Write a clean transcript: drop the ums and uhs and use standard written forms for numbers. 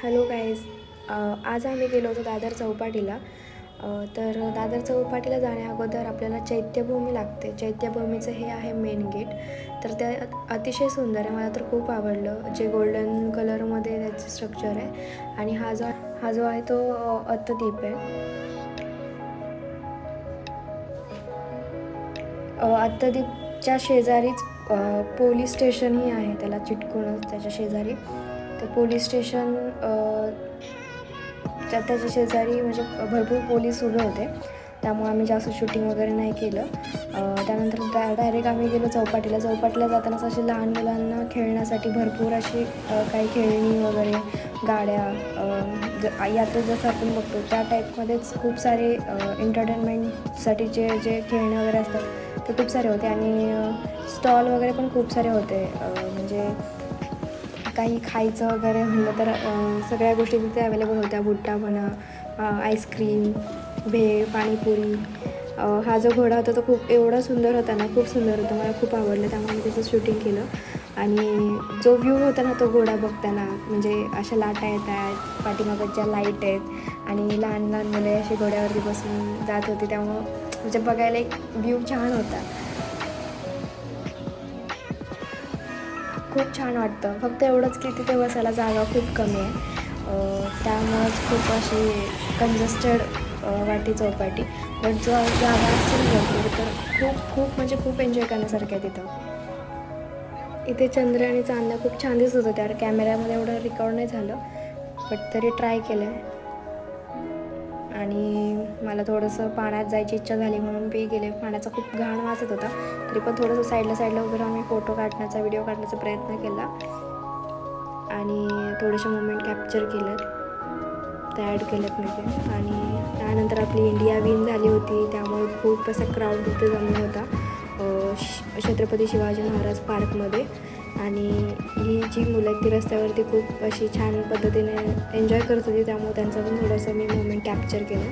Hello guys. आज आम्ही गेलो होतो दादर चौपाटीला. तर दादर चौपाटीला जाण्या अगोदर आपल्याला चैत्यभूमी लागते. चैत्यभूमीचं हे आहे मेन गेट. तर ते अतिशय सुंदर आहे, मला तर खूप आवडलं. जे गोल्डन कलरमध्ये त्याचं स्ट्रक्चर आहे. आणि हा जो आहे तो अत्तद्वीप आहे. अत्तद्वीपच्या शेजारीच पोलीस स्टेशनही आहे, त्याला चिटकूनच त्याच्या शेजारी. तर पोलीस स्टेशन त्याच्या शेजारी म्हणजे भरपूर पोलीस उभे होते, त्यामुळे आम्ही जास्त शूटिंग वगैरे नाही केलं. त्यानंतर डायरेक्ट आम्ही गेलो चौपाटीला. चौपाटीला जातानाच असे लहान मुलांना खेळण्यासाठी भरपूर अशी काही खेळणी वगैरे, गाड्या, यात्रेत जसं आपण बघतो त्या टाईपमध्येच खूप सारे एंटरटेनमेंटसाठी जे खेळणे वगैरे असतात ते खूप सारे होते. आणि स्टॉल वगैरे पण खूप सारे होते. म्हणजे काही खायचं वगैरे म्हणलं तर सगळ्या गोष्टी तिथे अवेलेबल होत्या. भुट्टा म्हणा, आईस्क्रीम, भेळ, पाणीपुरी. हा जो घोडा होता तो खूप एवढा सुंदर होता ना, खूप सुंदर होता, मला खूप आवडलं. त्यामुळे मी त्याचं शूटिंग केलं. आणि जो व्ह्यू होता ना तो घोडा बघताना, म्हणजे अशा लाटा येत आहेत, पाठीमागच्या लाईट आहेत आणि लहान लहान मुले अशी घोड्यावरती बसून जात होती, त्यामुळं म्हणजे बघायला एक व्ह्यू छान होता. खूप छान वाटतं. फक्त एवढंच की तिथे बसायला जागा खूप कमी आहे, त्यामुळंच खूप अशी कंजेस्टेड वाटते चौपाटी. बट जो जागा असेल भरपूर तर खूप खूप म्हणजे खूप एन्जॉय करण्यासारखं आहे तिथं. इथे चंद्र आणि चांदण्या खूप छान दिसत होत्या. कॅमेऱ्यामध्ये एवढं रेकॉर्ड नाही झालं, बट तरी ट्राय केलं आहे. आणि मला थोडंसं पाण्यात जायची इच्छा झाली म्हणून मी गेले. पाण्याचा खूप घाण वाजत होता, तरी पण थोडंसं साईडला उभं राहून मी फोटो काढण्याचा, व्हिडिओ काढण्याचा प्रयत्न केला आणि थोडेसे मोमेंट कॅप्चर केलेत, ते ॲड केलेत मी ते. आणि त्यानंतर आपली इंडिया विन झाली होती, त्यामुळे खूप असा क्राऊड तिथे जमला होता छत्रपती शिवाजी महाराज पार्कमध्ये. आणि ही जी मुलं आहेत ती रस्त्यावरती खूप अशी छान पद्धतीने एन्जॉय करत होती, त्यामुळे त्यांचं पण थोडंसं मी मोमेंट कॅप्चर केलं.